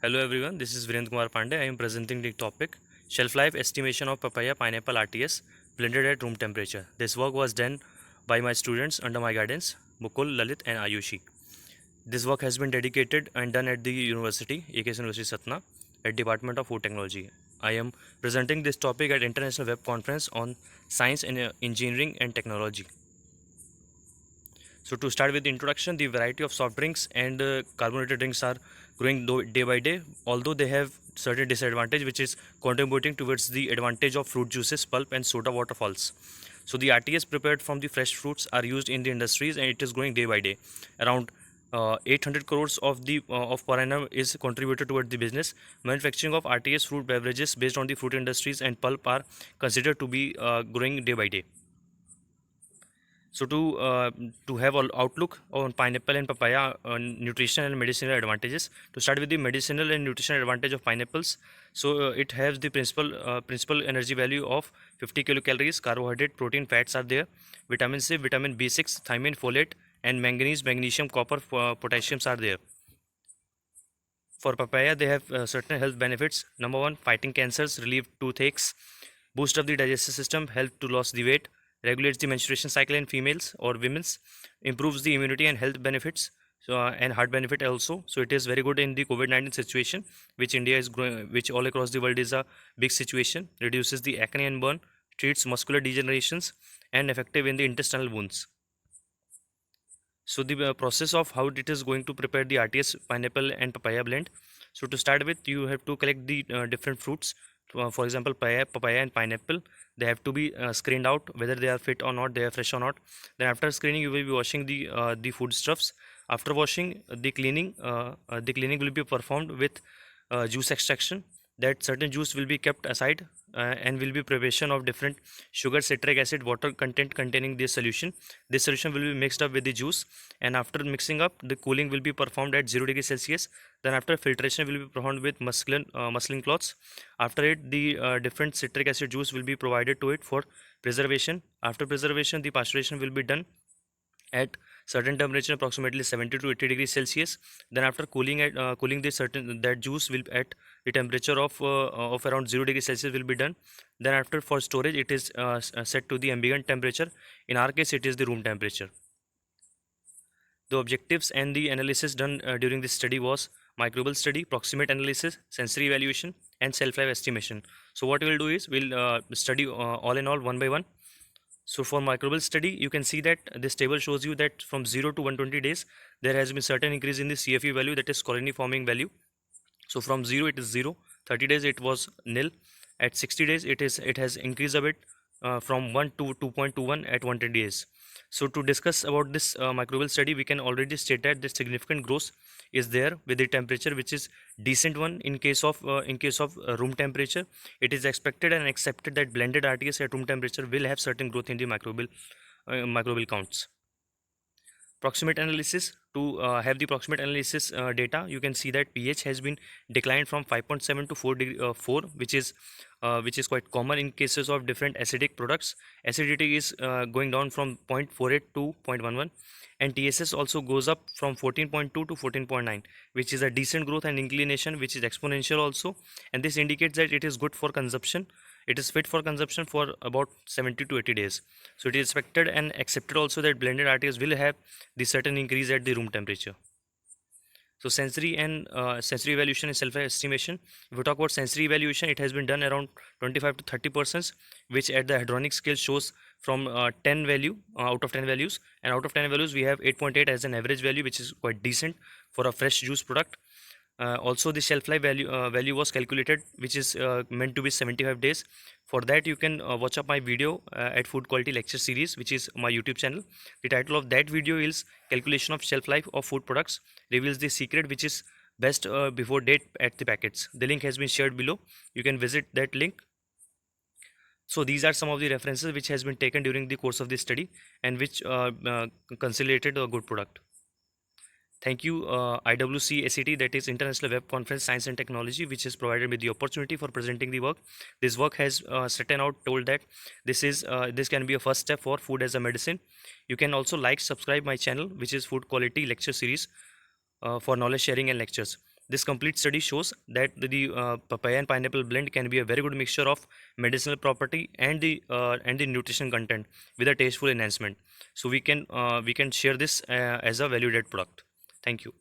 Hello everyone, this is Virendra Kumar Pandey. I am presenting the topic Shelf Life Estimation of Papaya Pineapple RTS blended at room temperature. This work was done by my students under my guidance, Mukul, Lalit and Ayushi. This work has been dedicated and done at the university, AKS University Satna, at Department of Food Technology. I am presenting this topic at International Web Conference on Science and Engineering and Technology. So to start with the introduction, the variety of soft drinks and carbonated drinks are growing day by day, although they have certain disadvantage which is contributing towards the advantage of fruit juices, pulp and soda waterfalls. So the RTS prepared from the fresh fruits are used in the industries and it is growing day by day. Around 800 crores of per annum is contributed toward the business. Manufacturing of RTS fruit beverages based on the fruit industries and pulp are considered to be growing day by day. So to have an outlook on pineapple and papaya nutritional and medicinal advantages. To start with the medicinal and nutritional advantage of pineapples, so it has the principal energy value of 50 kilocalories. Carbohydrate, protein, fats are there. Vitamin C, vitamin B6, thiamine, folate, and manganese, magnesium, copper, potassiums are there. For papaya, they have certain health benefits. Number one, fighting cancers, relieve toothaches, boost up the digestive system, help to lose the weight, regulates the menstruation cycle in females or women's, improves the immunity and health benefits, and heart benefit also. So it is very good in the COVID-19 situation, which India is growing, which all across the world is a big situation. Reduces the acne and burn, treats muscular degenerations, and effective in the intestinal wounds. So the process of how it is going to prepare the RTS pineapple and papaya blend. So to start with, you have to collect the different fruits. For example, papaya and pineapple. They have to be screened out whether they are fit or not, they are fresh or not. Then after screening, you will be washing the foodstuffs. After washing, the cleaning will be performed with juice extraction. That certain juice will be kept aside and will be preparation of different sugar, citric acid, water content containing this solution. This solution will be mixed up with the juice, and after mixing up, the cooling will be performed at 0 degree Celsius. Then after filtration will be performed with muslin cloths. After it, the different citric acid juice will be provided to it for preservation. After preservation, the pasteurization will be done at certain temperature, approximately 70 to 80 degrees Celsius. Then after cooling the certain that juice will at the temperature of around 0 degree Celsius will be done. Then after for storage, it is set to the ambient temperature. In our case, it is the room temperature. The objectives and the analysis done during this study was microbial study, proximate analysis, sensory evaluation, and shelf life estimation. So what we will do is we'll study all in all one by one. So for microbial study, you can see that this table shows you that from 0 to 120 days, there has been certain increase in the CFE value, that is colony forming value. So from 0 it is 0, 30 days it was nil, at 60 days it has increased a bit from 1 to 2.21 at 120 days. So to discuss about this microbial study, we can already state that the significant growth is there with the temperature which is decent one in case of room temperature. It is expected and accepted that blended RTS at room temperature will have certain growth in the microbial counts. Proximate analysis. To have the proximate analysis data, you can see that pH has been declined from 5.7 to 4, which is quite common in cases of different acidic products. Acidity is going down from 0.48 to 0.11, and TSS also goes up from 14.2 to 14.9, which is a decent growth, and inclination which is exponential also, and this indicates that it is good for consumption. It is fit for consumption for about 70 to 80 days. So it is expected and accepted also that blended RTS will have the certain increase at the room temperature. So sensory evaluation and self-estimation. If we talk about sensory evaluation, it has been done around 25 to 30%, which at the hadronic scale shows from 10 value out of 10 values, and out of 10 values we have 8.8 as an average value, which is quite decent for a fresh juice product. Also the shelf life value was calculated, which is meant to be 75 days. For that, you can watch up my video at Food Quality Lecture Series, which is my YouTube channel. The title of that video is Calculation of Shelf Life of Food Products, reveals the secret which is best before date at the packets. The link has been shared below. You can visit that link. So these are some of the references which has been taken during the course of this study and which consolidated a good product. Thank you IWC ACT, that is International Web Conference Science and Technology, which has provided me the opportunity for presenting the work. This work has certain out told that this can be a first step for food as a medicine. You can also subscribe my channel, which is Food Quality Lecture Series, for knowledge sharing and lectures. This complete study shows that the papaya and pineapple blend can be a very good mixture of medicinal property and the nutrition content with a tasteful enhancement. So we can share this as a value added product. Thank you.